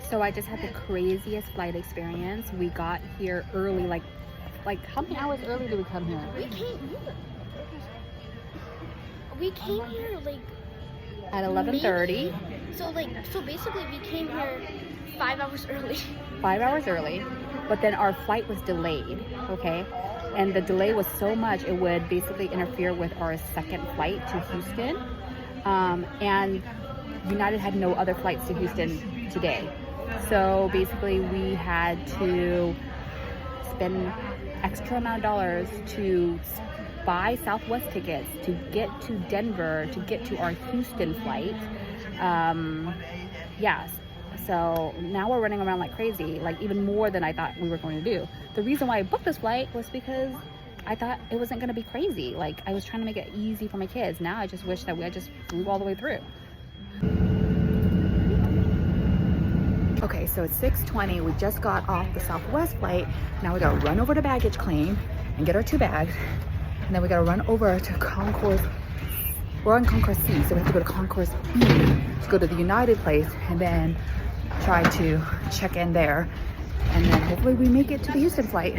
So I just had the craziest flight experience. We got here early, like how many hours early did we come here? We came here like At 11:30. So basically we came here 5 hours early. 5 hours early, but then our flight was delayed, okay? And the delay was so much, it would basically interfere with our second flight to Houston. And United had no other flights to Houston today. So basically we had to spend extra amount of dollars to buy Southwest tickets to get to Denver, to get to our Houston flight. Yes. So now we're running around like crazy, like even more than I thought we were going to do. The reason why I booked this flight was because I thought it wasn't going to be crazy. Like I was trying to make it easy for my kids. Now I just wish that we just flew all the way through. Okay, so it's 6:20. We just got off the Southwest flight. Now we gotta run over to baggage claim and get our 2 bags. And then we gotta run over to Concourse. We're on Concourse C, so we have to go to Concourse B to go to the United place and then try to check in there. And then hopefully we make it to the Houston flight.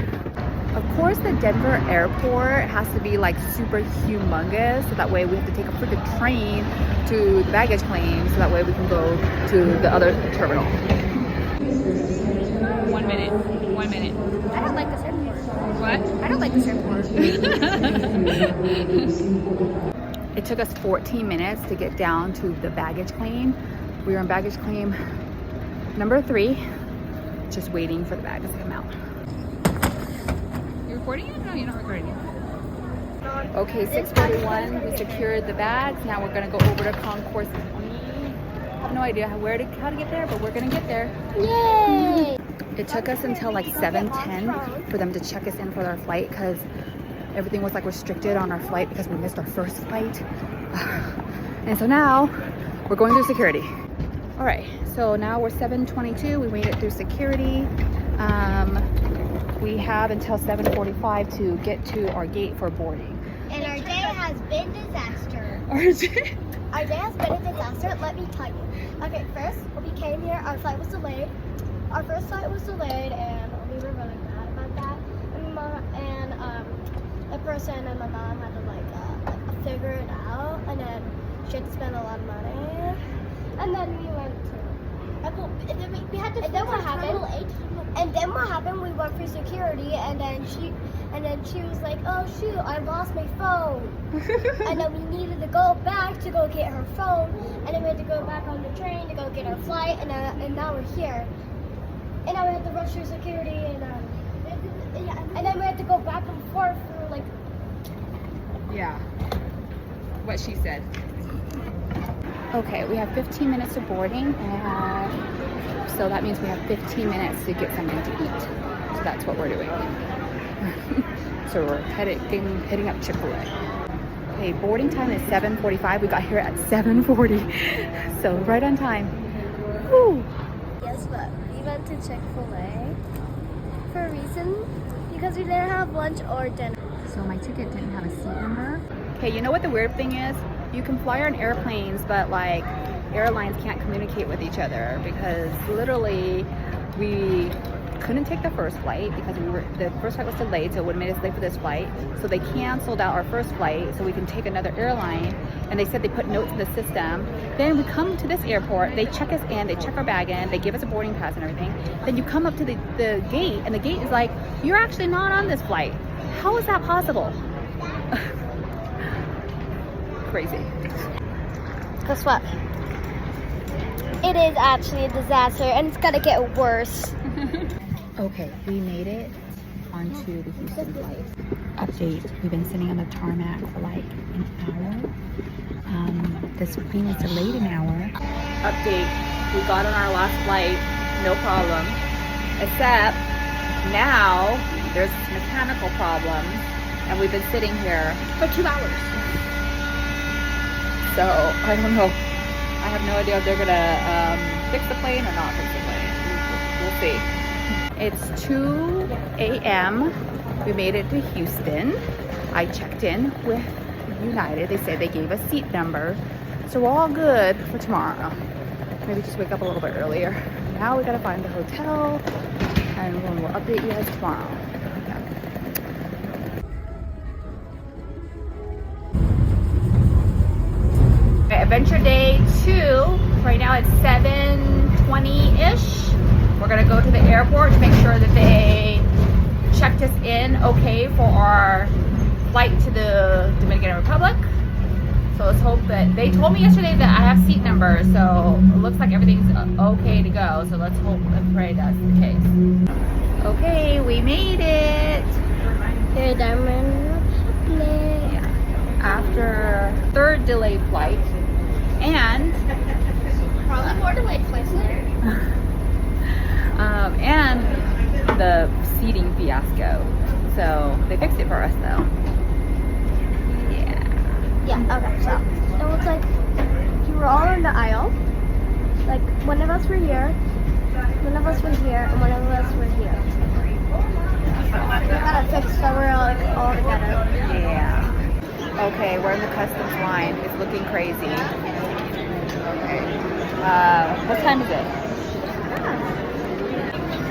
Of course, the Denver airport has to be like super humongous, so that way we have to take a freaking train to the baggage claim, so that way we can go to the other terminal. 1 minute. 1 minute. I don't like this airport. What? I don't like this airport. It took us 14 minutes to get down to the baggage claim. We were in baggage claim number 3, just waiting for the bags to come out. You're recording it? No, you're not recording it. Okay, 6:41. We secured the bags. Now we're gonna go over to Concourse B. I have no idea how to get there, but we're gonna get there. Yay! It took us until like 7:10 for them to check us in for our flight because everything was like restricted on our flight because we missed our first flight. And so now we're going through security. All right, so now we're 7:22. We made it through security. We have until 7:45 to get to our gate for boarding. And our day has been disaster. Our day has been a disaster, let me tell you. Okay, first, we came here, our flight was delayed. Our first flight was delayed, and we were really mad about that. And the person and my mom had to like figure it out, and then she had to spend a lot of money. And then we went to, we had to. And then what happened? And then what happened? We went through security, and then she was like, "Oh shoot, I lost my phone." And then we needed to go back to go get her phone, and then we had to go back on the train to go get our flight, and now we're here. And now we have to rush through security, and then we have to go back and forth through like. Yeah, what she said. Okay, we have 15 minutes to boarding, and so that means we have 15 minutes to get something to eat. So that's what we're doing. So we're heading up Chick-fil-A. Okay, boarding time is 7:45. We got here at 7:40, so right on time. Woo! Guess what? We went to Chick-fil-A for a reason, because we didn't have lunch or dinner. So my ticket didn't have a seat number. Okay, you know what the weird thing is? You can fly on airplanes, but like airlines can't communicate with each other because literally we couldn't take the first flight because the first flight was delayed, so it would have made us late for this flight. So they canceled out our first flight so we can take another airline, and they said they put notes in the system. Then we come to this airport, they check us in, they check our bag in, they give us a boarding pass and everything. Then you come up to the gate, and the gate is like, you're actually not on this flight. How is that possible? Crazy. Guess what? It is actually a disaster, and it's gonna get worse. Okay, we made it onto the Houston flight. Update, we've been sitting on the tarmac for like an hour. This plane was delayed an hour. Update, we got on our last flight, no problem. Except now there's mechanical problems, and we've been sitting here for 2 hours. So I don't know. I have no idea if they're gonna fix the plane or not fix the plane. We'll see. It's 2 a.m. We made it to Houston. I checked in with United. They said they gave us seat number. So we're all good for tomorrow. Maybe just wake up a little bit earlier. now we gotta find the hotel, and we'll update you guys tomorrow. Yeah. Okay, adventure day 2. Right now it's 7:20-ish. We're gonna go to the airport to make sure that they checked us in okay for our flight to the Dominican Republic. So let's hope that they told me yesterday that I have seat numbers, so it looks like everything's okay to go. So let's hope and pray that's the case. Okay, we made it. Here, Diamond Republic. Yeah. After 3rd delayed flight, and Probably more delayed flights later. and the seating fiasco. So they fixed it for us though. Yeah, okay, so it looks like you were all in the aisle. Like, one of us were here, one of us were here, and one of us were here. We got it fixed so we're all together. Yeah. Okay, we're in the customs line. It's looking crazy. Okay. What time is it?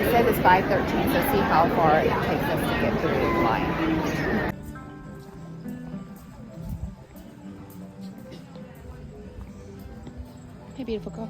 It says it's 5:13, so see how far it takes us to get through the line. Hey, beautiful girl.